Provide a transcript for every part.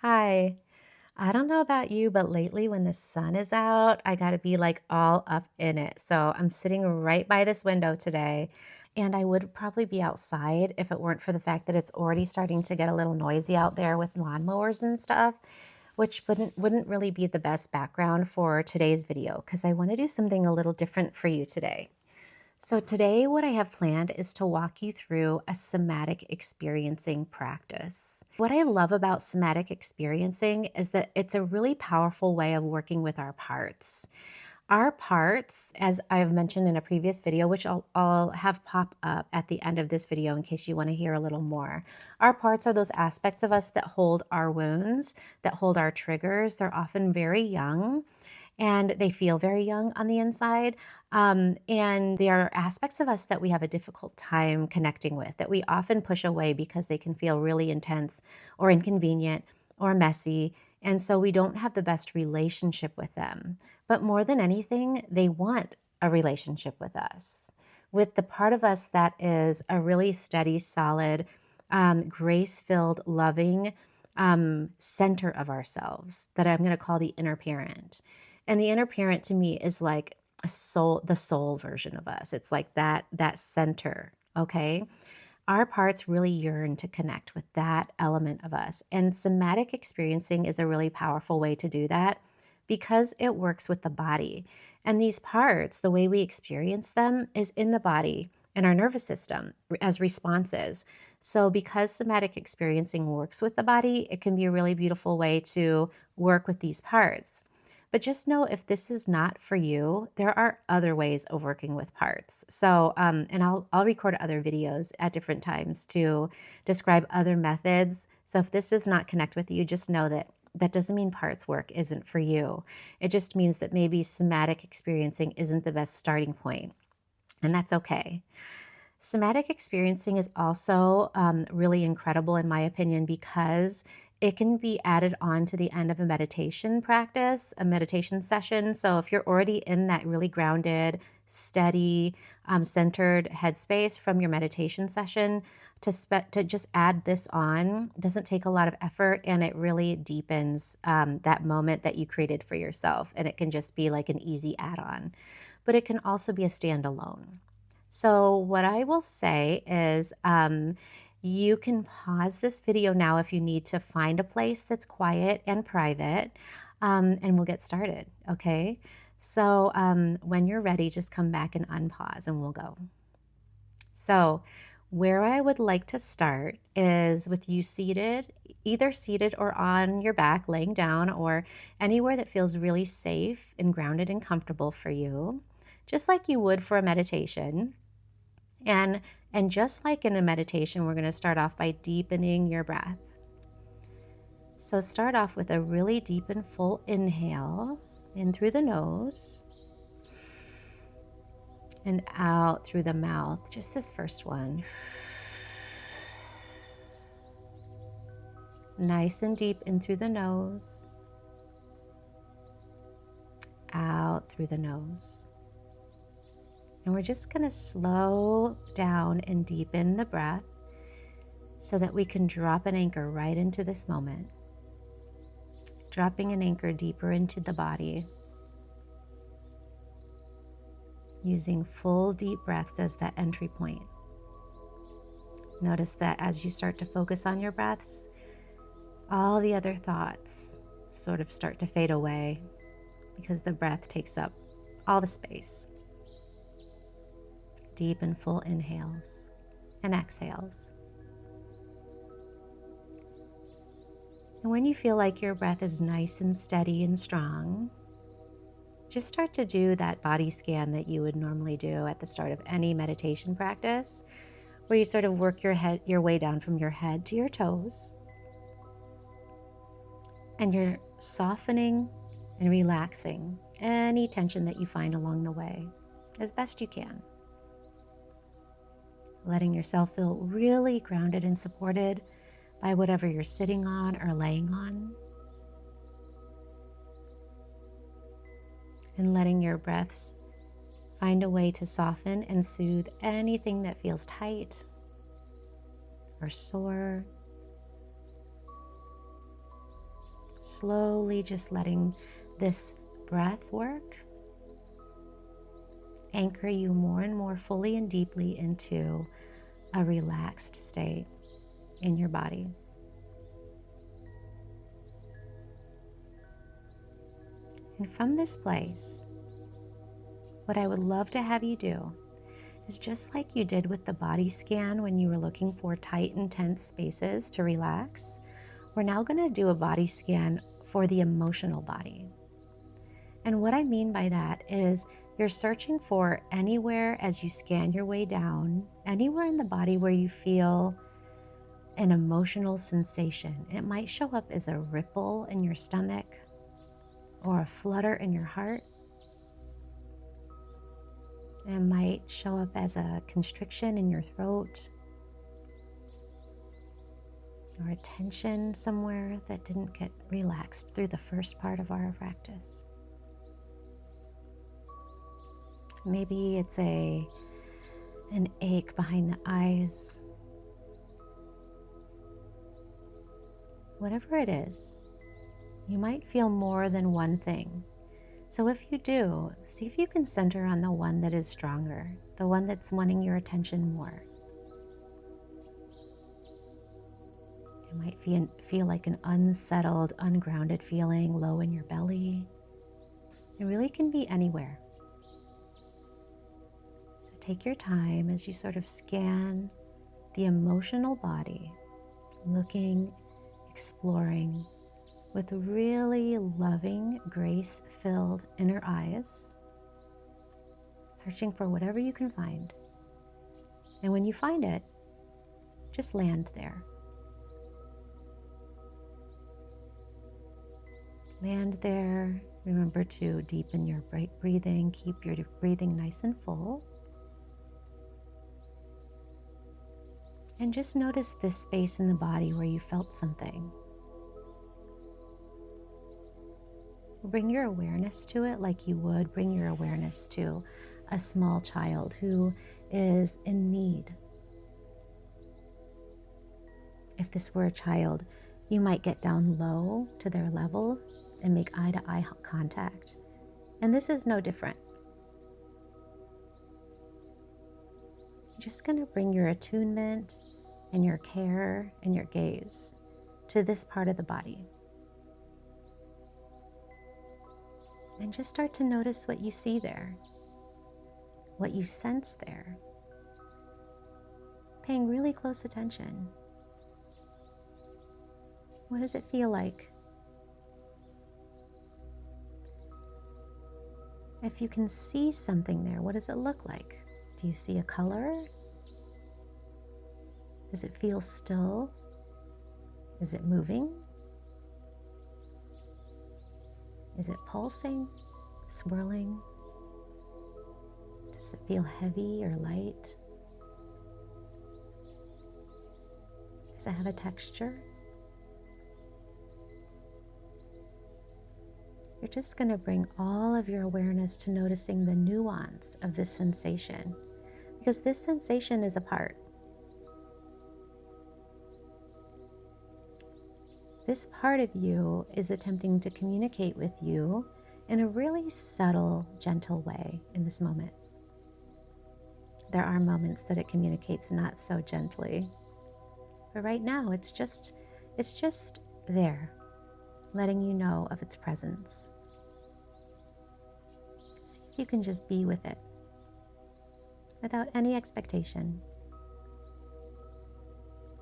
Hi. I don't know about you, but lately when the sun is out, I got to be like all up in it. So I'm sitting right by this window today, and I would probably be outside if it weren't for the fact that it's already starting to get a little noisy out there with lawnmowers and stuff, which wouldn't really be the best background for today's video because I want to do something a little different for you today. So, today, what I have planned is to walk you through a somatic experiencing practice. What I love about somatic experiencing is that it's a really powerful way of working with our parts. Our parts, as I've mentioned in a previous video, which I'll have pop up at the end of this video in case you want to hear a little more. Our parts are those aspects of us that hold our wounds, that hold our triggers. They're often very young and they feel very young on the inside. And there are aspects of us that we have a difficult time connecting with, that we often push away because they can feel really intense or inconvenient or messy. And so we don't have the best relationship with them. But more than anything, they want a relationship with us, with the part of us that is a really steady, solid, grace filled, loving center of ourselves that I'm going to call the inner parent. And the inner parent to me is like a soul, the soul version of us. It's like that center, okay? Our parts really yearn to connect with that element of us. And somatic experiencing is a really powerful way to do that because it works with the body. And these parts, the way we experience them is in the body and our nervous system as responses. So because somatic experiencing works with the body, it can be a really beautiful way to work with these parts. But just know if this is not for you, there are other ways of working with parts. So, and I'll record other videos at different times to describe other methods. So if this does not connect with you, just know that that doesn't mean parts work isn't for you. It just means that maybe somatic experiencing isn't the best starting point, and that's okay. Somatic experiencing is also really incredible, in my opinion, because it can be added on to the end of a meditation practice, a meditation session. So if you're already in that really grounded, steady, centered headspace from your meditation session, to just add this on doesn't take a lot of effort, and it really deepens that moment that you created for yourself. And it can just be like an easy add-on, but it can also be a standalone. So what I will say is you can pause this video now if you need to find a place that's quiet and private, and we'll get started, okay? So when you're ready, just come back and unpause and we'll go. So where I would like to start is with you seated, either seated or on your back, laying down, or anywhere that feels really safe and grounded and comfortable for you, just like you would for a meditation. And just like in a meditation, we're going to start off by deepening your breath. So start off with a really deep and full inhale in through the nose and out through the mouth. Just this first one. Nice and deep in through the nose, out through the nose. And we're just going to slow down and deepen the breath so that we can drop an anchor right into this moment. Dropping an anchor deeper into the body, using full deep breaths as that entry point. Notice that as you start to focus on your breaths, all the other thoughts sort of start to fade away because the breath takes up all the space. Deep and full inhales and exhales. And when you feel like your breath is nice and steady and strong, just start to do that body scan that you would normally do at the start of any meditation practice, where you sort of work your way down from your head to your toes. And you're softening and relaxing any tension that you find along the way as best you can. Letting yourself feel really grounded and supported by whatever you're sitting on or laying on. And letting your breaths find a way to soften and soothe anything that feels tight or sore. Slowly just letting this breath work anchor you more and more fully and deeply into a relaxed state in your body. And from this place, what I would love to have you do is, just like you did with the body scan when you were looking for tight and tense spaces to relax, we're now going to do a body scan for the emotional body. And what I mean by that is you're searching for anywhere as you scan your way down, anywhere in the body where you feel an emotional sensation. It might show up as a ripple in your stomach or a flutter in your heart. It might show up as a constriction in your throat or a tension somewhere that didn't get relaxed through the first part of our practice. Maybe it's an ache behind the eyes. Whatever it is, you might feel more than one thing. So if you do, see if you can center on the one that is stronger, the one that's wanting your attention more. It might feel like an unsettled, ungrounded feeling low in your belly. It really can be anywhere. So take your time as you sort of scan the emotional body, looking, exploring with really loving, grace-filled inner eyes, searching for whatever you can find. And when you find it, just land there. Land there. Remember to deepen your breathing. Keep your breathing nice and full. And just notice this space in the body where you felt something. Bring your awareness to it like you would bring your awareness to a small child who is in need. If this were a child, you might get down low to their level and make eye-to-eye contact. And this is no different. You're just going to bring your attunement and your care and your gaze to this part of the body. And just start to notice what you see there, what you sense there, paying really close attention. What does it feel like? If you can see something there, what does it look like? Do you see a color? Does it feel still? Is it moving? Is it pulsing, swirling? Does it feel heavy or light? Does it have a texture? You're just going to bring all of your awareness to noticing the nuance of this sensation, because this sensation is a part. This part of you is attempting to communicate with you in a really subtle, gentle way in this moment. There are moments that it communicates not so gently, but right now it's just there, letting you know of its presence. See if you can just be with it without any expectation,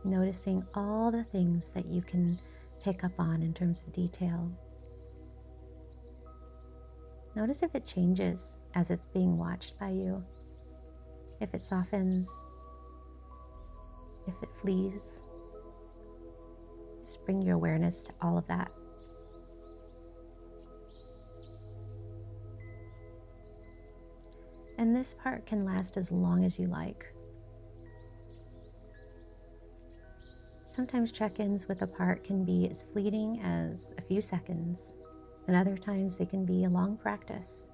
noticing all the things that you can pick up on in terms of detail. Notice if it changes as it's being watched by you, if it softens, if it flees. Just bring your awareness to all of that. And this part can last as long as you like. Sometimes check-ins with a part can be as fleeting as a few seconds, and other times they can be a long practice.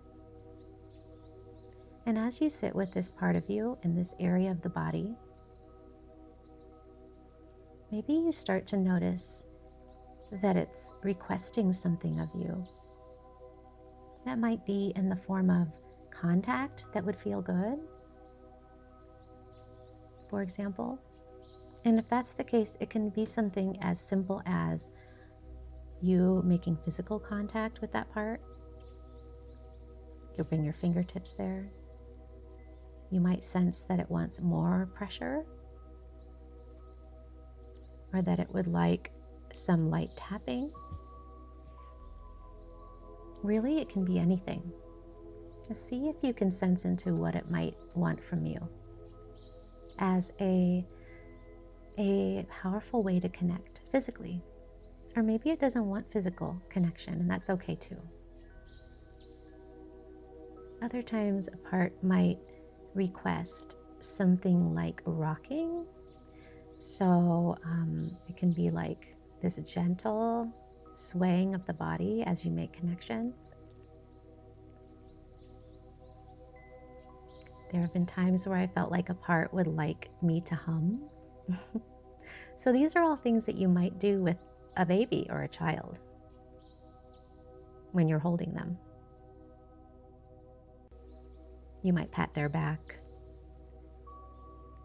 And as you sit with this part of you in this area of the body, maybe you start to notice that it's requesting something of you. That might be in the form of contact that would feel good, for example. And if that's the case, it can be something as simple as you making physical contact with that part. You'll bring your fingertips there. You might sense that it wants more pressure, or that it would like some light tapping. Really, it can be anything. Just see if you can sense into what it might want from you as a powerful way to connect physically. Or maybe it doesn't want physical connection, and that's okay too. Other times, a part might request something like rocking. So it can be like this gentle swaying of the body as you make connection. There have been times where I felt like a part would like me to hum. So these are all things that you might do with a baby or a child when you're holding them. You might pat their back,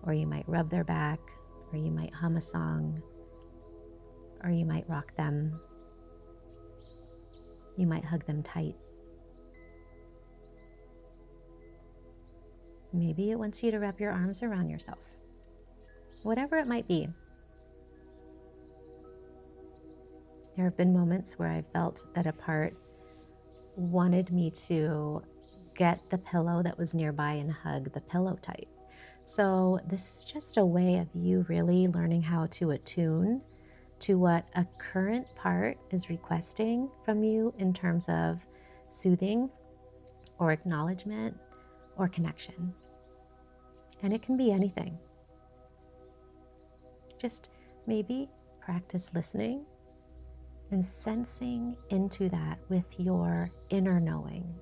or you might rub their back, or you might hum a song, or you might rock them. You might hug them tight. Maybe it wants you to wrap your arms around yourself. Whatever it might be. There have been moments where I felt that a part wanted me to get the pillow that was nearby and hug the pillow tight. So this is just a way of you really learning how to attune to what a current part is requesting from you in terms of soothing or acknowledgement or connection. And it can be anything. Just maybe practice listening and sensing into that with your inner knowing.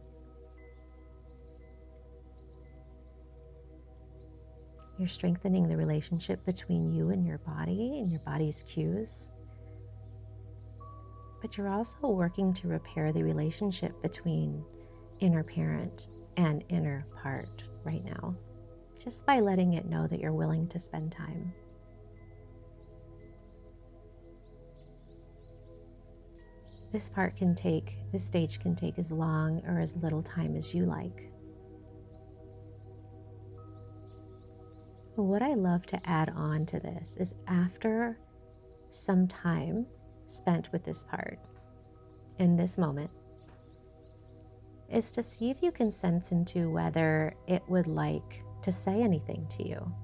You're strengthening the relationship between you and your body and your body's cues. But you're also working to repair the relationship between inner parent and inner part right now, just by letting it know that you're willing to spend time. This stage can take as long or as little time as you like. What I love to add on to this is after some time spent with this part in this moment is to see if you can sense into whether it would like to say anything to you.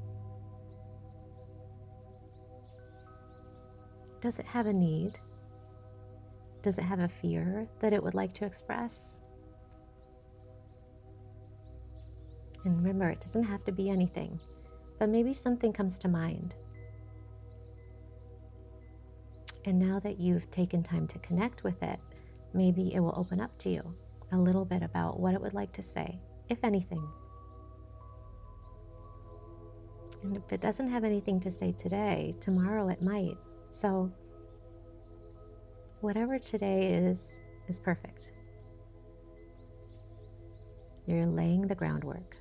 Does it have a need? Does it have a fear that it would like to express? And remember, it doesn't have to be anything, but maybe something comes to mind. And now that you've taken time to connect with it, maybe it will open up to you a little bit about what it would like to say, if anything. And if it doesn't have anything to say today, tomorrow it might. So whatever today is perfect. You're laying the groundwork.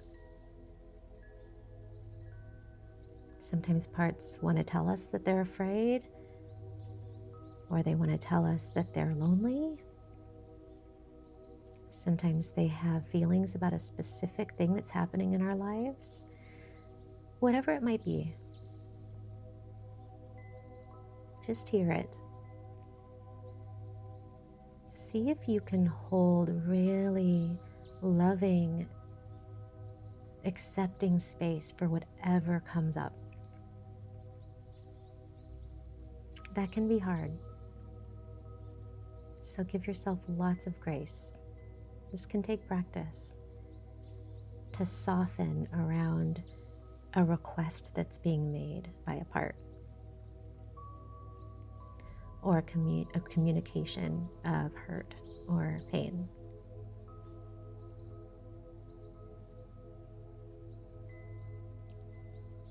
Sometimes parts want to tell us that they're afraid, or they want to tell us that they're lonely. Sometimes they have feelings about a specific thing that's happening in our lives. Whatever it might be, just hear it. See if you can hold really loving, accepting space for whatever comes up. That can be hard. So give yourself lots of grace. This can take practice to soften around a request that's being made by a part, or a communication of hurt or pain.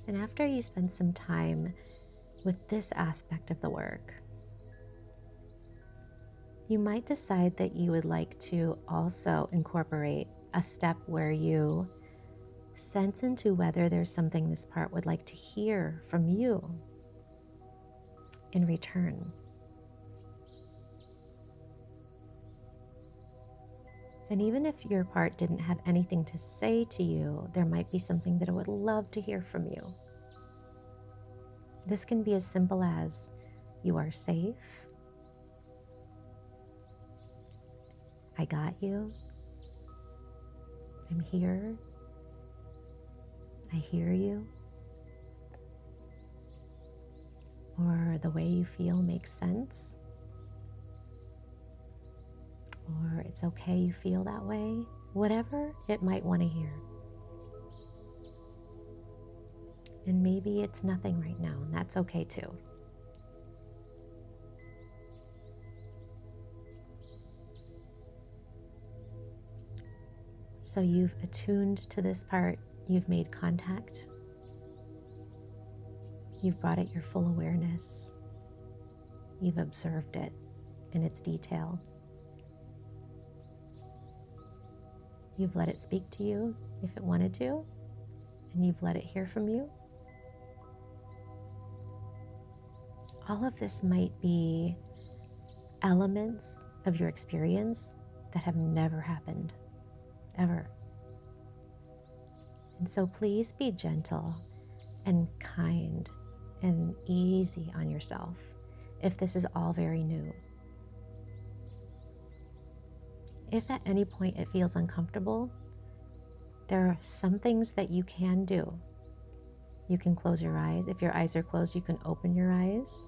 And after you spend some time with this aspect of the work, You might decide that you would like to also incorporate a step where you sense into whether there's something this part would like to hear from you in return. And even if your part didn't have anything to say to you, there might be something that it would love to hear from you. This can be as simple as, "You are safe. I got you. I'm here. I hear you." Or, "The way you feel makes sense." Or, "It's okay you feel that way." Whatever it might want to hear. And maybe it's nothing right now, and that's okay too. So you've attuned to this part, you've made contact, you've brought it your full awareness, you've observed it in its detail. You've let it speak to you if it wanted to, and you've let it hear from you. All of this might be elements of your experience that have never happened, ever. And so please be gentle and kind and easy on yourself if this is all very new. If at any point it feels uncomfortable, there are some things that you can do. You can close your eyes. If your eyes are closed, you can open your eyes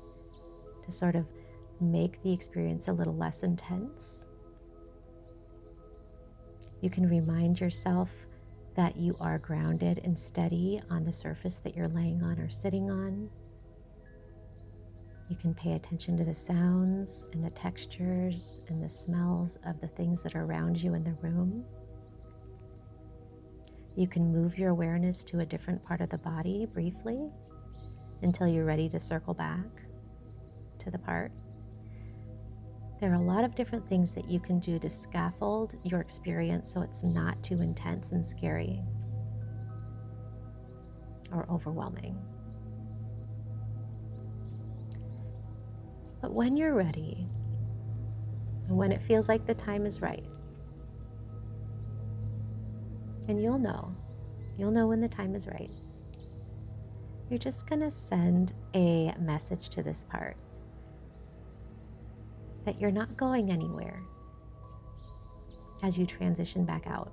to sort of make the experience a little less intense. You can remind yourself that you are grounded and steady on the surface that you're laying on or sitting on. You can pay attention to the sounds and the textures and the smells of the things that are around you in the room. You can move your awareness to a different part of the body briefly until you're ready to circle back to the part. There are a lot of different things that you can do to scaffold your experience so it's not too intense and scary or overwhelming. But when you're ready, and when it feels like the time is right, and you'll know when the time is right, you're just going to send a message to this part that you're not going anywhere as you transition back out.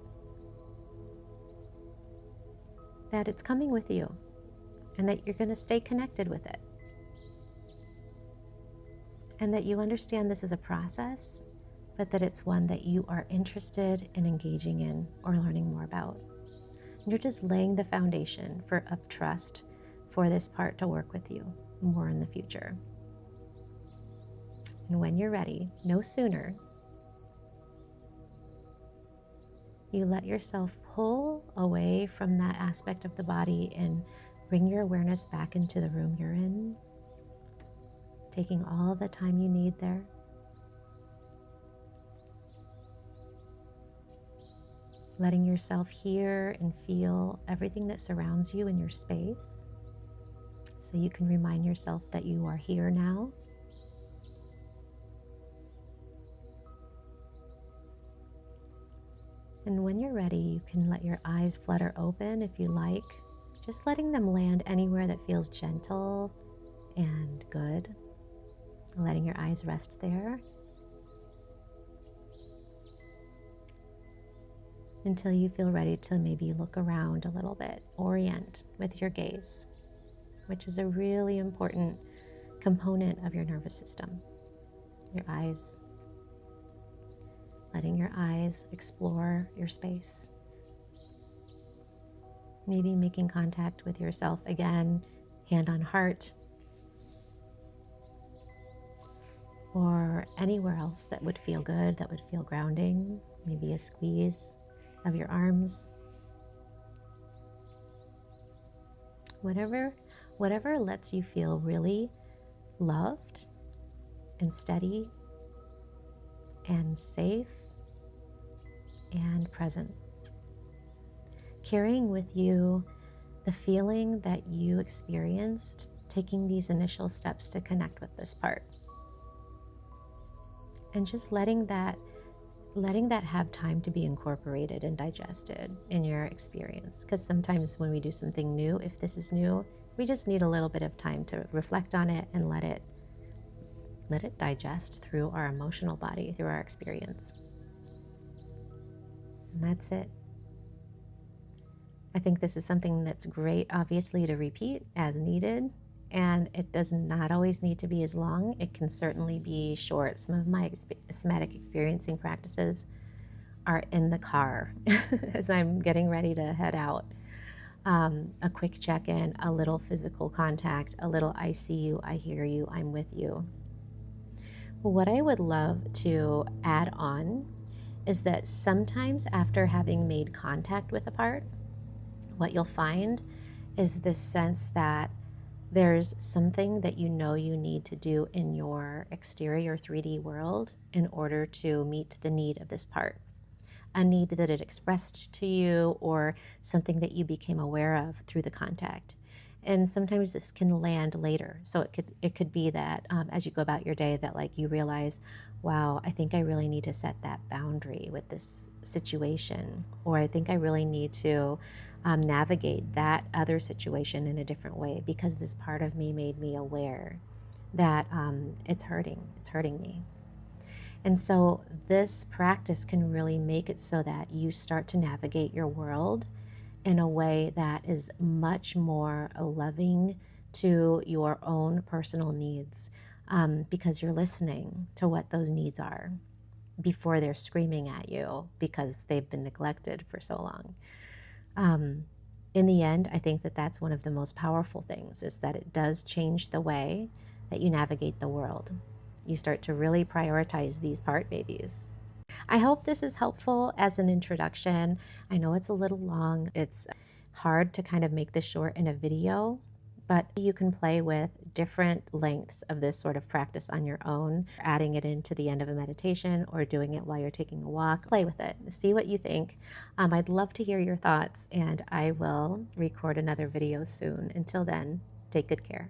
That it's coming with you and that you're going to stay connected with it. And that you understand this is a process, but that it's one that you are interested in engaging in or learning more about. And you're just laying the foundation of trust for this part to work with you more in the future. And when you're ready, no sooner, you let yourself pull away from that aspect of the body and bring your awareness back into the room you're in, taking all the time you need there. Letting yourself hear and feel everything that surrounds you in your space, so you can remind yourself that you are here now. And when you're ready, you can let your eyes flutter open if you like, just letting them land anywhere that feels gentle and good. Letting your eyes rest there until you feel ready to maybe look around a little bit, orient with your gaze, which is a really important component of your nervous system. Your eyes. Letting your eyes explore your space. Maybe making contact with yourself again, hand on heart, or anywhere else that would feel good, that would feel grounding. Maybe a squeeze of your arms. Whatever lets you feel really loved and steady and safe and present. Carrying with you the feeling that you experienced taking these initial steps to connect with this part. And just letting that have time to be incorporated and digested in your experience. Because sometimes when we do something new, if this is new, we just need a little bit of time to reflect on it and let it digest through our emotional body, through our experience. And that's it. I think this is something that's great, obviously, to repeat as needed. And it does not always need to be as long. It can certainly be short. Some of my somatic experiencing practices are in the car as I'm getting ready to head out. A quick check-in, a little physical contact, a little I see you, I hear you, I'm with you. What I would love to add on is that sometimes after having made contact with a part, what you'll find is this sense that there's something that you know you need to do in your exterior 3D world in order to meet the need of this part. A need that it expressed to you or something that you became aware of through the contact. And sometimes this can land later. So it could be that as you go about your day that like you realize, wow, I think I really need to set that boundary with this situation, or I think I really need to navigate that other situation in a different way because this part of me made me aware that it's hurting me. And so this practice can really make it so that you start to navigate your world in a way that is much more loving to your own personal needs, because you're listening to what those needs are before they're screaming at you because they've been neglected for so long. In the end, I think that that's one of the most powerful things, is that it does change the way that you navigate the world. You start to really prioritize these part babies. I hope this is helpful as an introduction. I know it's a little long. It's hard to kind of make this short in a video, but you can play with different lengths of this sort of practice on your own, adding it into the end of a meditation or doing it while you're taking a walk. Play with it, see what you think. I'd love to hear your thoughts, and I will record another video soon. Until then, take good care.